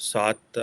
7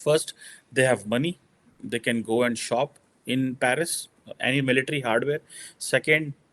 first they have money, they can go and shop in Paris any military hardware. Second,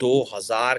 2000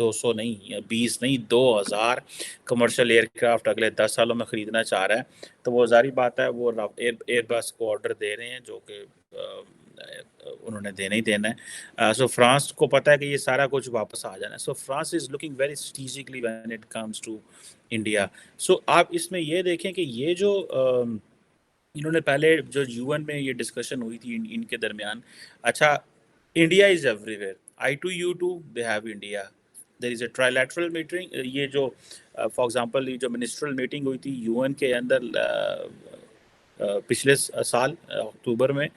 200 نہیں 20 نہیں 2000 commercial year craft اگلے 10 سالوں میں خریدنا چاہ رہا ہے، تو وہ ظاہری بات ہے وہ ایئر بس کو آرڈر دے رہے ہیں جو کہ انہوں نے دینا ہی دینا ہے. سو فرانس کو پتہ ہے کہ یہ سارا کچھ واپس آ جانا ہے. So France is looking very strategically when it comes to India. So آپ اس میں یہ دیکھیں کہ یہ جو انہوں نے پہلے جو یو این میں یہ ڈسکشن ہوئی تھی ان کے درمیان، اچھا India is everywhere, I two U two they have India, there is a trilateral meeting. یہ جو فار ایگزامپل یہ جو منسٹرل میٹنگ ہوئی تھی یو این کے اندر پچھلے سال اکتوبر میں،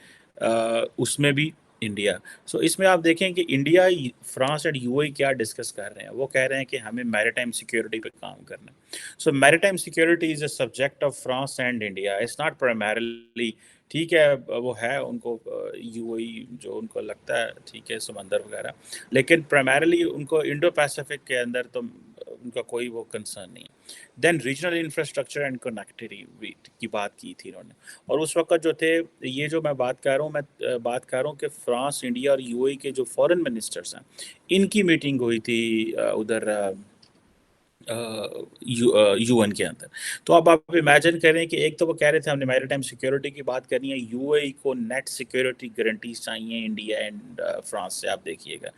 اس میں بھی انڈیا. سو اس میں آپ دیکھیں کہ انڈیا فرانس اینڈ یو اے کیا ڈسکس کر رہے ہیں. وہ کہہ رہے ہیں کہ ہمیں میریٹائم سیکیورٹی پہ کام کرنا ہے. So maritime security is a subject of France and India, it's not primarily. ٹھیک ہے وہ ہے ان کو یو اے جو ان کو لگتا ہے ٹھیک ہے سمندر وغیرہ، لیکن پرائمرلی ان کو انڈو پیسفک کے اندر تو ان کا کوئی وہ کنسرن نہیں ہے. دین ریجنل انفراسٹرکچر اینڈ کنیکٹیوٹی کی بات کی تھی انہوں نے. اور اس وقت جو تھے یہ جو میں بات کر رہا ہوں، میں بات کر رہا ہوں کہ فرانس انڈیا اور یو اے کے جو فورن منسٹرز ہیں ان کی میٹنگ ہوئی تھی ادھر یو این کے اندر. تو اب آپ امیجن کریں کہ ایک تو وہ کہہ رہے تھے ہم نے میری ٹائم سیکیورٹی کی بات کرنی ہے، یو اے کو نیٹ سیکیورٹی گارنٹیز چاہیے انڈیا اینڈ فرانس سے. آپ دیکھیے گا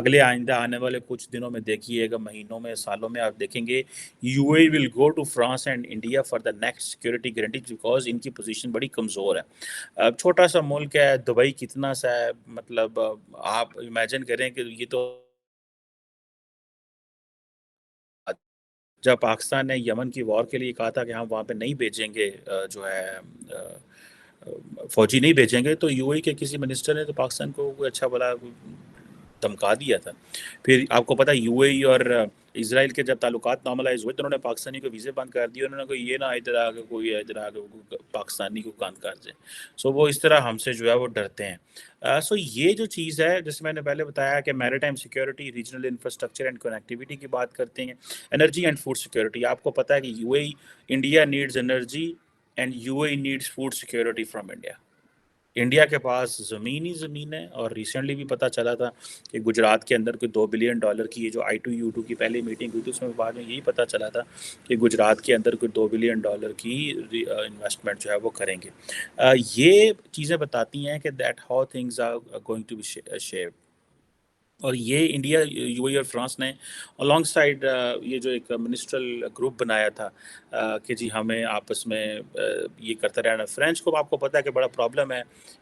اگلے آئندہ آنے والے کچھ دنوں میں، دیکھیے گا مہینوں میں سالوں میں، آپ دیکھیں گے you A will go to France and India for the next security guarantees, because ان کی پوزیشن بڑی کمزور ہے. چھوٹا سا ملک ہے، دبئی کتنا سا ہے، مطلب آپ امیجن کریں کہ یہ تو جب پاکستان نے یمن کی وار کے لیے کہا تھا کہ ہم وہاں پہ نہیں بھیجیں گے جو ہے فوجی نہیں بھیجیں گے، تو یو اے کے کسی منسٹر نے تو پاکستان کو کوئی اچھا بلا دھمکا دیا تھا. پھر آپ کو پتہ یو اے اور اسرائیل کے جب تعلقات نارملائز ہوئے تو انہوں نے پاکستانی کو ویزے بند کر دیے. انہوں نے کوئی یہ نہ ادھر آ کے کوئی ادھر آ کے پاکستانی کو کان کر دے. سو وہ اس طرح ہم سے جو ہے وہ ڈرتے ہیں. سو یہ جو چیز ہے جیسے میں نے پہلے بتایا کہ میری time security, regional infrastructure and connectivity کی بات کرتے ہیں، انرجی اینڈ فوڈ سیکیورٹی. آپ کو پتہ ہے کہ you a India needs energy and you a needs food security from India. India کے پاس زمین ہی زمین ہے، اور ریسنٹلی بھی پتہ چلا تھا کہ گجرات کے اندر کوئی $2 بلین کی یہ جو آئی ٹو یو ٹو کی پہلی میٹنگ ہوئی تھی اس میں بعد میں یہی پتہ چلا تھا کہ گجرات کے اندر کوئی $2 بلین کی انویسٹمنٹ جو ہے وہ کریں گے. یہ چیزیں بتاتی ہیں کہ that how things are going to be shape. اور یہ انڈیا، یو اے اور فرانس نے الانگ سائڈ یہ جو ایک منسٹرل گروپ بنایا تھا کہ جی ہمیں آپس میں یہ کرتا رہنا. فرینچ کو آپ کو پتہ ہے کہ بڑا پرابلم ہے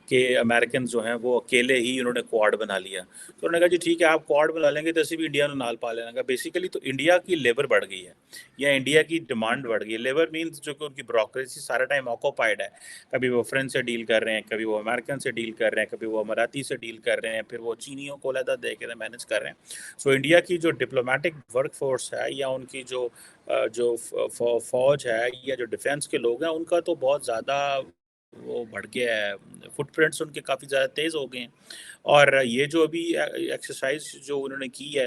کہ امریکنز جو ہیں وہ اکیلے ہی انہوں نے کوارڈ بنا لیا. تو انہوں نے کہا جی ٹھیک ہے آپ کوارڈ بنا لیں گے تو اسی بھی انڈیا نے نال پا لینا گا. بیسیکلی تو انڈیا کی لیبر بڑھ گئی ہے یا انڈیا کی ڈیمانڈ بڑھ گئی ہے. لیبر مینز جو کہ ان کی بیوروکریسی سارا ٹائم آکوپائڈ ہے. کبھی وہ فرینچ سے ڈیل کر رہے ہیں، کبھی وہ امریکن سے ڈیل کر رہے ہیں، کبھی وہ اماراتی سے ڈیل کر رہے ہیں، پھر وہ چینیوں کو علیحدہ دے کے مینج کر رہے ہیں. سو انڈیا کی جو ڈپلومیٹک ورک فورس ہے یا ان کی جو فوج ہے یا جو ڈیفینس کے لوگ ہیں ان کا تو بہت زیادہ وہ بڑھ گیا ہے، فٹ پرنٹس ان کے کافی زیادہ تیز ہو گئے ہیں. اور یہ جو ابھی ایکسرسائز جو انہوں نے کی ہے،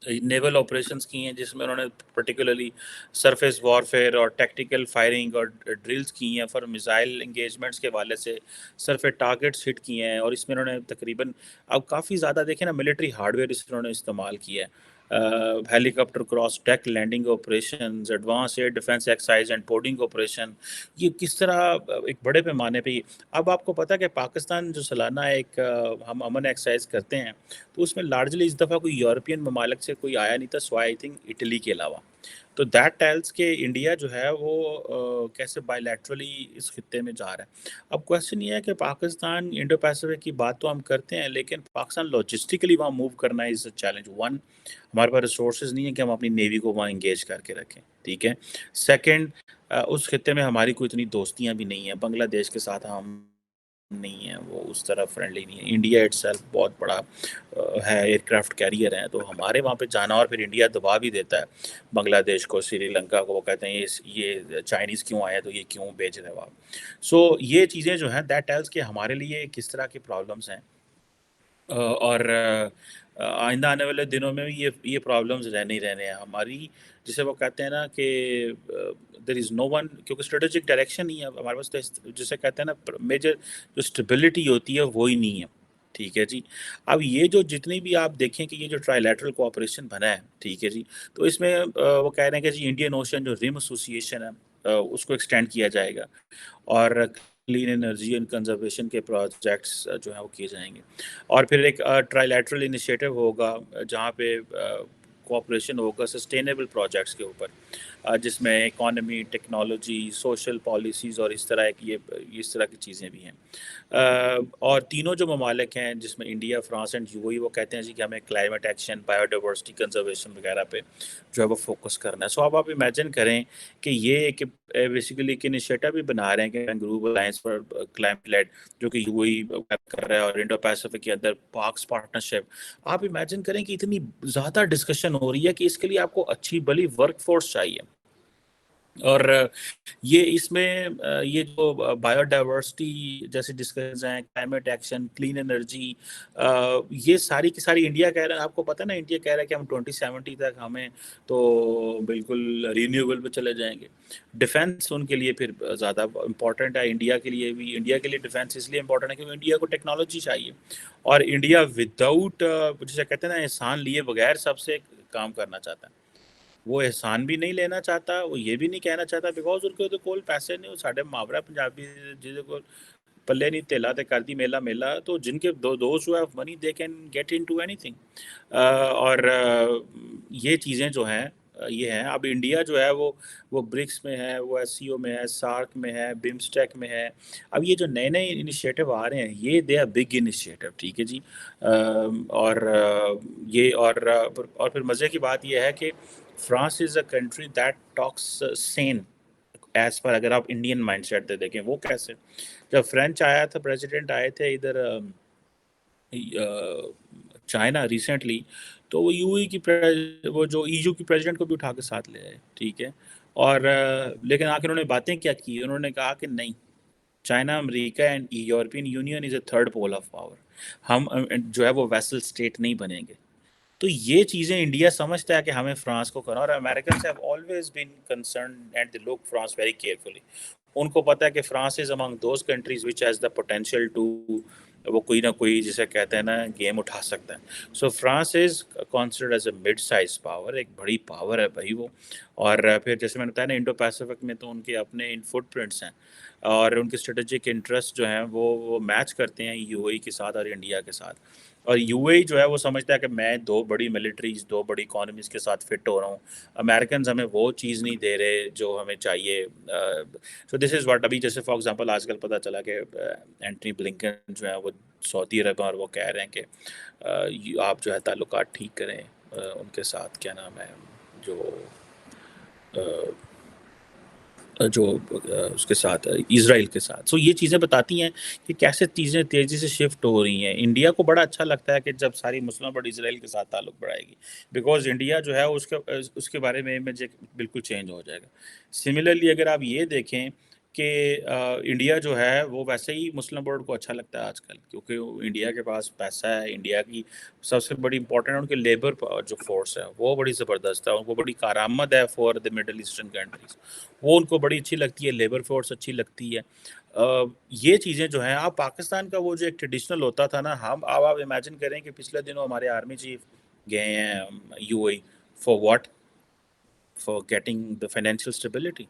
نیول آپریشنز کی ہیں جس میں انہوں نے پرٹیکولرلی سرفیس وارفیئر اور ٹیکٹیکل فائرنگ اور ڈرلز کی ہیں فار میزائل انگیجمنٹس کے حوالے سے، سرفیس ٹارگیٹس ہٹ کیے ہیں. اور اس میں انہوں نے تقریباً اب کافی زیادہ دیکھیں نا ملٹری ہارڈ ویئر اس میں انہوں نے استعمال کیا ہے. Helicopter cross deck landing operations, advance air defence exercise and boarding operation, یہ کس طرح ایک بڑے پیمانے پہ. اب آپ کو پتہ کہ پاکستان جو سالانہ ایک ہم امن ایکسرسائز کرتے ہیں تو اس میں لارجلی اس دفعہ کوئی یورپین ممالک سے کوئی آیا نہیں تھا سوائے آئی تھنک اٹلی کے علاوہ. تو دیٹ ٹیلز کہ انڈیا جو ہے وہ کیسے بائی لیٹرلی اس خطے میں جا رہا ہے. اب کویسچن یہ ہے کہ پاکستان انڈو پیسفک کی بات تو ہم کرتے ہیں لیکن پاکستان لاجسٹکلی وہاں موو کرنا از اے چیلنج. ون، ہمارے پاس ریسورسز نہیں ہے کہ ہم اپنی نیوی کو وہاں انگیج کر کے رکھیں، ٹھیک ہے. سیکنڈ، اس خطے میں ہماری کوئی اتنی دوستیاں بھی نہیں ہیں. بنگلہ دیش کے ساتھ ہم نہیں ہے، وہ اس طرح فرینڈلی نہیں ہے. انڈیا اٹ سیلف بہت بڑا ہے، ایئر کرافٹ کیریئر ہیں، تو ہمارے وہاں پہ جانا اور پھر انڈیا دبا بھی دیتا ہے بنگلہ دیش کو، سری لنکا کو. وہ کہتے ہیں یہ چائنیز کیوں آئے تو یہ کیوں بیچ رہے ہو آپ. سو یہ چیزیں جو ہیں دیٹ ٹیلز کہ ہمارے لیے کس طرح کی پرابلمس ہیں. اور آئندہ آنے والے دنوں میں بھی یہ پرابلمز رہنے ہی رہنے ہیں ہماری. جسے وہ کہتے ہیں نا کہ دیر از نو ون، کیونکہ اسٹریٹجک ڈائریکشن نہیں ہے ہمارے پاس. تو جسے کہتے ہیں نا میجر جو اسٹیبلٹی ہوتی ہے وہی نہیں ہے، ٹھیک ہے جی. اب یہ جو جتنی بھی آپ دیکھیں کہ یہ جو ٹرائی لیٹرل کوآپریشن بنا ہے، ٹھیک ہے جی، تو اس میں وہ کہہ رہے ہیں کہ جی انڈین اوشین جو رم ایسوسیشن ہے اس کو ایکسٹینڈ کیا جائے گا، اور کلین انرجی اینڈ کنزرویشن کے پروجیکٹس جو ہیں وہ کیے جائیں گے. اور پھر ایک ٹرائی لیٹرل انیشیٹو ہوگا جہاں پہ کوآپریشن ہوگا سسٹینیبل پروجیکٹس کے اوپر، جس میں اکانومی، ٹیکنالوجی، سوشل پالیسیز اور اس طرح کی چیزیں بھی ہیں. اور تینوں جو ممالک ہیں جس میں انڈیا، فرانس اینڈ یو اے، وہ کہتے ہیں جی کہ ہمیں climate action, bio diversity conservation وغیرہ پہ جو ہے وہ فوکس کرنا ہے. سو اب آپ امیجن کریں کہ یہ ایک بیسیکلی ایک انیشیٹو بھی بنا رہے ہیں کہ group alliance for climate lead, جو کہ یو اے کر رہا ہے، اور انڈو پیسفک کے اندر پاکس پارٹنرشپ. آپ امیجن کریں کہ اتنی زیادہ ڈسکشن ہو رہی ہے کہ اس کے لیے آپ کو اچھی بلی ورک فورس چاہیے. اور یہ اس میں یہ جو بایو ڈائیورسٹی جیسے ڈسکشنز ہیں، کلائمیٹ ایکشن، کلین انرجی، یہ ساری کی ساری انڈیا کہہ رہا ہے. آپ کو پتہ ہے نا، انڈیا کہہ رہا ہے کہ ہم 2070 تک ہمیں تو بالکل رینیویبل پہ چلے جائیں گے. ڈیفینس ان کے لیے پھر زیادہ امپورٹنٹ ہے. انڈیا کے لیے بھی، انڈیا کے لیے ڈیفینس اس لیے امپورٹنٹ ہے کیونکہ انڈیا کو ٹیکنالوجی چاہیے، اور انڈیا وداؤٹ جسے کہتے ہیں نا احسان لیے بغیر سب سے کام کرنا چاہتا ہے. وہ احسان بھی نہیں لینا چاہتا، وہ یہ بھی نہیں کہنا چاہتا، بیکاز ان کے تو کول پیسے نہیں. ساڈے محاورہ پنجابی جہدے کول پلے نہیں تیلا تے کر دی میلا میلا، تو جن کے those who have money they can get into اینی تھنگ. اور یہ چیزیں جو ہیں یہ ہیں. اب انڈیا جو ہے وہ برکس میں ہے، وہ ایس سی او میں ہے، سارک میں ہے، بمسٹیک میں ہے. اب یہ جو نئے نئے انیشیٹو آ رہے ہیں یہ دے آر بگ انیشیٹو، ٹھیک ہے جی. اور یہ اور پھر مزے کی بات یہ ہے کہ France is a country that talks seen as per. اگر آپ انڈین مائنڈ سیٹ سے دیکھیں وہ کیسے، جب فرینچ آیا تھا، پریزیڈنٹ آئے تھے ادھر چائنا ریسنٹلی، تو وہ یو اے کی وہ جو ای یو کی پریزیڈنٹ کو بھی اٹھا کے ساتھ لے آئے، ٹھیک ہے. اور لیکن آخر انہوں نے باتیں کیا کی، انہوں نے کہا کہ نہیں، چائنا، امریکہ and European Union is a third pole of power. ہم جو ہے وہ ویسل اسٹیٹ نہیں بنیں گے. تو یہ چیزیں انڈیا سمجھتا ہے کہ ہمیں فرانس کو کرنا، اور Americans have always been concerned and they look France very carefully. ان کو پتہ ہے کہ France is among those countries which has the potential to, وہ کوئی نہ کوئی جسے کہتے ہیں نا گیم اٹھا سکتا ہے. So France is considered as a mid size power, ایک بڑی پاور ہے بھائی وہ. اور پھر جیسے میں نے بتایا نا، انڈو پیسفک میں تو ان کے اپنے فٹ پرنٹس ہیں، اور ان کے اسٹریٹجک انٹرسٹ جو ہیں وہ میچ کرتے ہیں یو اے کے ساتھ اور انڈیا کے ساتھ. اور یو اے جو ہے وہ سمجھتا ہے کہ میں دو بڑی ملٹریز، دو بڑی اکانومیز کے ساتھ فٹ ہو رہا ہوں. امریکنز ہمیں وہ چیز نہیں دے رہے جو ہمیں چاہیے. سو دس از واٹ. ابھی جیسے فار ایگزامپل آج کل پتہ چلا کہ اینٹنی بلنکن جو ہے وہ سعودی عرب، اور وہ کہہ رہے ہیں کہ آپ جو ہے تعلقات ٹھیک کریں ان کے ساتھ، کیا نام ہے، جو اس کے ساتھ اسرائیل کے ساتھ. سو یہ چیزیں بتاتی ہیں کہ کیسے چیزیں تیزی سے شفٹ ہو رہی ہیں. انڈیا کو بڑا اچھا لگتا ہے کہ جب ساری مسلم بڑی اسرائیل کے ساتھ تعلق بڑھائے گی، بیکاز انڈیا جو ہے اس کے بارے میں امیج بالکل چینج ہو جائے گا. سملرلی اگر آپ یہ دیکھیں کہ انڈیا جو ہے وہ ویسے ہی مسلم ورلڈ کو اچھا لگتا ہے آج کل، کیونکہ انڈیا کے پاس پیسہ ہے. انڈیا کی سب سے بڑی امپورٹنٹ ان کے لیبر جو فورس ہے وہ بڑی زبردست ہے، ان کو بڑی کارآمد ہے for the middle eastern countries. وہ ان کو بڑی اچھی لگتی ہے، لیبر فورس اچھی لگتی ہے. یہ چیزیں جو ہیں، آپ پاکستان کا وہ جو ایک ٹریڈیشنل ہوتا تھا نا، اب آپ امیجن کریں کہ پچھلے دنوں ہمارے آرمی چیف گئے ہیں you a for what, for getting the financial stability.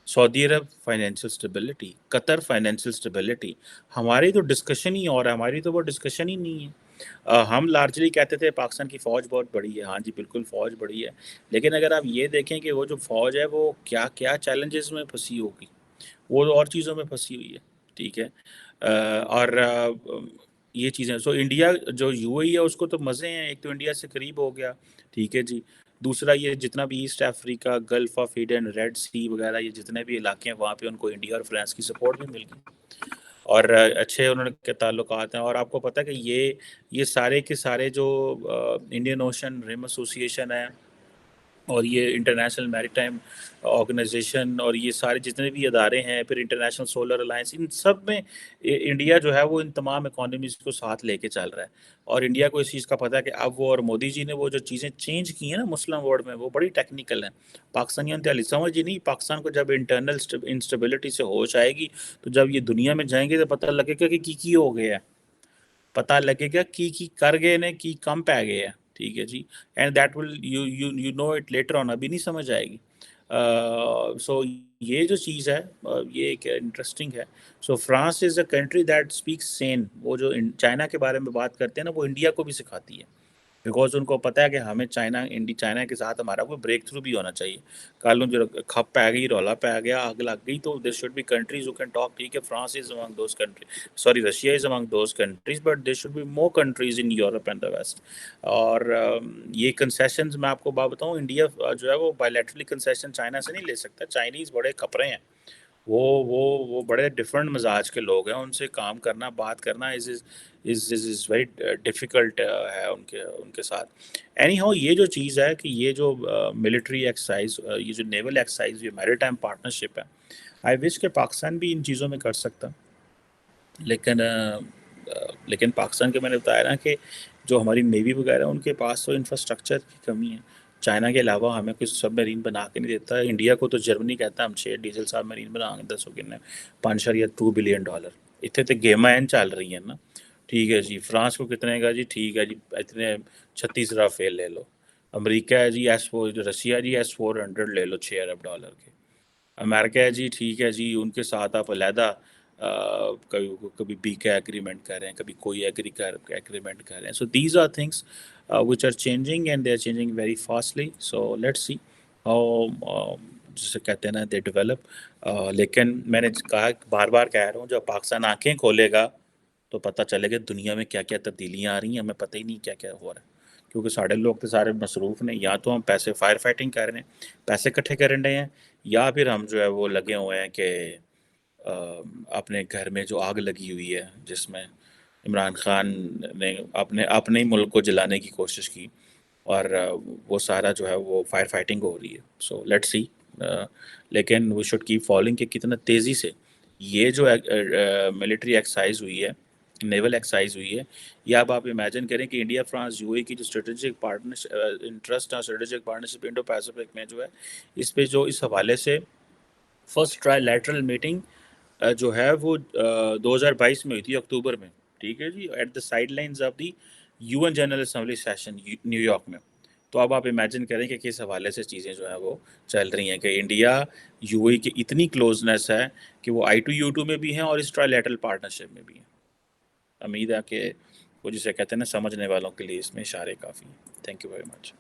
Saudi Arab financial stability, Qatar financial stability. ہماری تو ڈسکشن ہی، اور ہماری تو وہ ڈسکشن ہی نہیں ہے. ہم لارجلی کہتے تھے پاکستان کی فوج بہت بڑی ہے. ہاں جی بالکل فوج بڑی ہے، لیکن اگر آپ یہ دیکھیں کہ وہ جو فوج ہے وہ کیا کیا چیلنجز میں پھنسی ہوگی، وہ اور چیزوں میں پھنسی ہوئی ہے، ٹھیک ہے. اور یہ چیزیں. سو انڈیا جو یو اے ہے اس کو تو مزے ہیں، ایک تو انڈیا سے قریب ہو گیا، ٹھیک ہے جی. دوسرا یہ جتنا بھی East Africa, Gulf of Aden, Red Sea وغیرہ، یہ جتنے بھی علاقے ہیں وہاں پہ ان کو انڈیا اور فرانس کی سپورٹ بھی مل گئی، اور اچھے انہوں کے تعلقات ہیں. اور آپ کو پتہ ہے کہ یہ سارے کے سارے جو انڈین اوشن رم ایسوسیشن ہے، اور یہ انٹرنیشنل میری ٹائم آرگنائزیشن، اور یہ سارے جتنے بھی ادارے ہیں، پھر انٹرنیشنل سولر الائنس، ان سب میں انڈیا جو ہے وہ ان تمام اکانومیز کو ساتھ لے کے چل رہا ہے. اور انڈیا کو اس چیز کا پتہ ہے کہ اب وہ، اور مودی جی نے وہ جو چیزیں چینج کی ہیں نا مسلم ورلڈ میں، وہ بڑی ٹیکنیکل ہیں. پاکستانیوں نے سمجھ ہی نہیں. پاکستان کو جب انٹرنل انسٹیبلٹی سے ہوش آئے گی، تو جب یہ دنیا میں جائیں گے تو پتہ لگے گا کہ کی ہو گیا ہے. پتہ لگے گا کی کر گئے نے کی کم پی گئے ہیں، ٹھیک ہے جی، and that will you know it later on, ابھی نہیں سمجھ آئے گی. سو یہ جو چیز ہے یہ ایک انٹرسٹنگ ہے. So France is a country that speaks سین. وہ جو چائنا کے بارے میں بات کرتے ہیں نا، وہ انڈیا کو بھی سکھاتی ہے، بیکاز ان کو پتہ ہے کہ ہمیں چائنا کے ساتھ ہمارا کوئی بریک تھرو بھی ہونا چاہیے. کل جو کھپ پہ گئی، رولا پہ گیا، آگ لگ گئی، تو there should be countries who can talk. ٹھیک ہے، France is among those countries, sorry Russia is among those countries, but there should be more countries in Europe and the west. اور یہ کنسیشنز میں آپ کو بات بتاؤں، انڈیا جو ہے وہ بائیلیٹرلی کنسیشن چائنا سے نہیں لے سکتا. چائنیز بڑے کپڑے ہیں، وہ بڑے ڈفرینٹ مزاج کے لوگ ہیں، ان سے کام کرنا، بات کرنا از ویری ڈیفیکلٹ ہے ان کے ساتھ. اینی ہاؤ، یہ جو چیز ہے کہ یہ جو ملٹری ایکسرسائز، یہ جو نیول ایکسرسائز، یہ میری ٹائم پارٹنرشپ ہے، آئی وش کہ پاکستان بھی ان چیزوں میں کر سکتا. لیکن پاکستان کے میں نے بتایا نا کہ جو ہماری نیوی وغیرہ ان کے پاس تو انفراسٹرکچر کی کمی ہے. چائنا کے علاوہ ہمیں کچھ سب میرین بنا کے نہیں دیتا. انڈیا کو تو جرمنی کہتا ہے ہم 6 ڈیزل سب میرین بنا کے دسو کنے $5.2 بلین. اتنے تو گیما این چل رہی ہیں نا. ٹھیک ہے جی، فرانس کو کتنے کا جی؟ ٹھیک ہے جی، اتنے 36 رافیل لے لو. امریکہ ہے جی رشیا جی S-400 لے لو $6 ارب کے. امریکہ ہے جی، ٹھیک ہے جی، ان کے ساتھ آپ علیحدہ کبھی بی کا ایگریمنٹ کر رہے ہیں، کبھی کوئی ایگریمنٹ کر رہے ہیں. So these are things which are changing and they are changing very fastly. So let's see how, جسے کہتے ہیں نا، دے ڈیولپ. لیکن میں نے کہا، بار بار کہہ رہا ہوں، جب پاکستان آنکھیں کھولے گا تو پتہ چلے گا دنیا میں کیا کیا تبدیلیاں آ رہی ہیں، ہمیں پتہ ہی نہیں کیا کیا ہو رہا ہے. کیونکہ سارے لوگ تو سارے مصروف نے، یا تو ہم پیسے فائر فائٹنگ کر رہے ہیں، پیسے اکٹھے کر رہے ہیں، یا پھر ہم جو ہے وہ لگے ہوئے ہیں کہ اپنے گھر میں جو آگ لگی ہوئی ہے، جس میں عمران خان نے اپنے ہی ملک کو جلانے کی کوشش کی، اور وہ سارا جو ہے وہ فائر فائٹنگ ہو رہی ہے. So let see. لیکن وی شوڈ کیپ فالوئنگ کہ کتنا تیزی سے یہ جو ملٹری ایکسرسائز ہوئی ہے، نیول ایکسرسائز ہوئی ہے، یا اب آپ امیجن کریں کہ انڈیا فرانس UAE کی جو اسٹریٹجک پارٹنرشپ انٹرسٹ اور اسٹریٹجک پارٹنرشپ انڈو پیسفک میں جو ہے، اس پہ جو اس حوالے سے فرسٹ ٹرائی لیٹرل میٹنگ جو ہے وہ 2022 میں ہوئی تھی، اکتوبر میں. ٹھیک ہے جی، at the sidelines of the UN general assembly session New York میں. تو اب آپ امیجن کریں کہ کس حوالے سے چیزیں جو ہیں وہ چل رہی ہیں، کہ انڈیا UAE کی اتنی کلوزنس ہے کہ وہ I2U2 میں بھی ہیں اور اس ٹرائی لیٹرل پارٹنرشپ میں بھی ہیں. امید ہے کہ وہ جسے کہتے ہیں نا، سمجھنے والوں کے لیے اس میں اشارے کافی ہیں. Thank you very much.